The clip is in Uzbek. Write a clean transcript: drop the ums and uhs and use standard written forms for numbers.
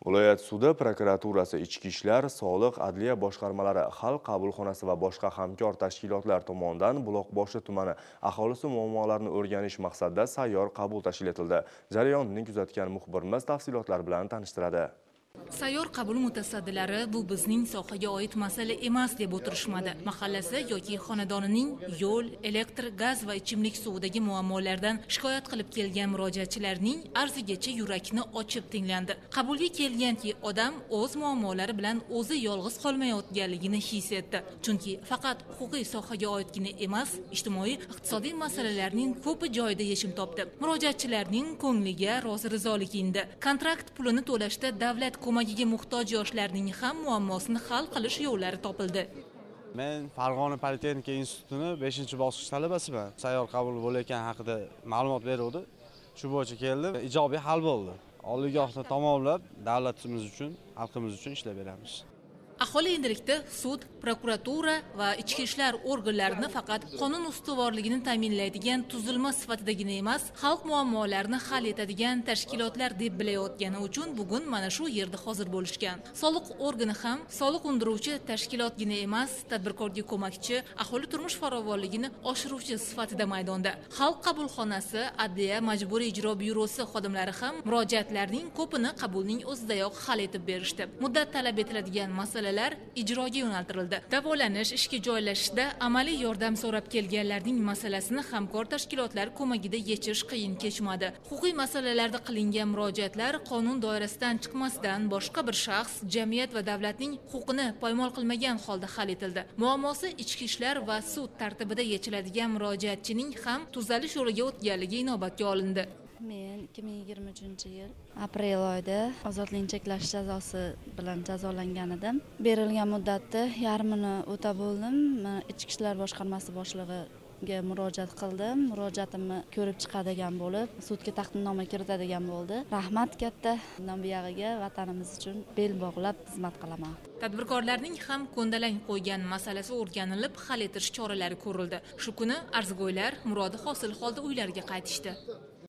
Viloyat sudi, prokuraturasi, ichki ishlar, soliq, adliya boshqarmalari, xalq qabulxonasi va boshqa hamkor tashkilotlar tomonidan Buloqboshi tumani aholisi muammolarini o'rganish maqsadida sayyor qabul tashkil etildi. Jarayonni kuzatgan muxbirimiz tafsilotlar bilan tanishtiradi. Sayyor qabul mutasaddilari bu bizning sohaga oid masala emas deb o'tirishmadi. Mahallasi yoki xonadonining yo'l, elektr, gaz va ichimlik suvidagi muammolardan shikoyat qilib kelgan murojaatchilarning arzigacha yurakni ochib tinglandi. Qabulga kelganki odam o'z muammolari bilan o'zi yolg'iz qolmayotganligini his etdi. Chunki faqat huquqiy sohaga oidgina emas, ijtimoiy, iqtisodiy masalalarning ko'pi joyida yechim topdi. Murojaatchilarning ko'ngliga rozi-rizolik indi. Kontrakt pulini to'lashda davlat ko'magiga muhtoj yoshlarning ham muammosini hal qilish yo'llari topildi. Men Farg'ona Politexnika institutini 5-bosqich talabasiman. Sayyor qabul bo'layotgani haqida ma'lumot beruvdi. Shu bo'yicha keldim. Ijobiy hal bo'ldi. Oliygohni tamomlab, davlatimiz uchun, xalqimiz uchun ishlab beramiz. Aholi endilikda sud, prokuratura va ichki ishlar organlarini faqat qonun ustuvorligini ta'minlaydigan tuzilma sifatidagina emas, xalq muammolarini hal etadigan tashkilotlar deb bilayotgani uchun bugun mana shu yerda hozir bo'lishgan. Soliq organi ham soliq undiruvchi tashkilotgina emas, tadbirkorga ko'makchi, aholi turmush farovonligini oshiruvchi sifatida maydonda. Xalq qabulxonasi, adliya majburiy ijro byurosi xodimlari ham murojaatlarning ko'pini qabulning o'zidayoq hal etib berishdi. Muddat talab etiladigan masala ijroga yo'naltirildi. Davolanish, ishga joylashishda amaliy yordam so'rab kelganlarning masalasini hamkor tashkilotlar ko'magida yechish qiyin kechmadi. Huquqiy masalalarda qilingan murojaatlar qonun doirasidan chiqmasdan boshqa bir shaxs, jamiyat va davlatning huquqini poymol qilmagan holda hal etildi. Muammosi ichki ishlar va sud tartibida yechiladigan murojaatchining ham tuzalish yo'liga o'tganligi inobatga olindi. Men 2023-yil aprel oyida ozodlikni cheklash jazosi bilan jazolangan edim. Berilgan muddatni yarmini o'tab bo'ldim. Ichki ishlar boshqarmasi boshlig'iga murojaat qildim. Murojaatimni ko'rib chiqadigan bo'lib, sudga taqdimnoma kiritadigan bo'ldi. Rahmat katta. Bundan buyog'iga vatanimiz uchun bel bog'lab xizmat qilaman. Tadbirkorlarning ham ko'ndalang qo'ygan masalasi o'rganilib, hal etish choralari ko'rildi. Shu kuni arzgo'ylar murodi hosil holda uylariga qaytishdi.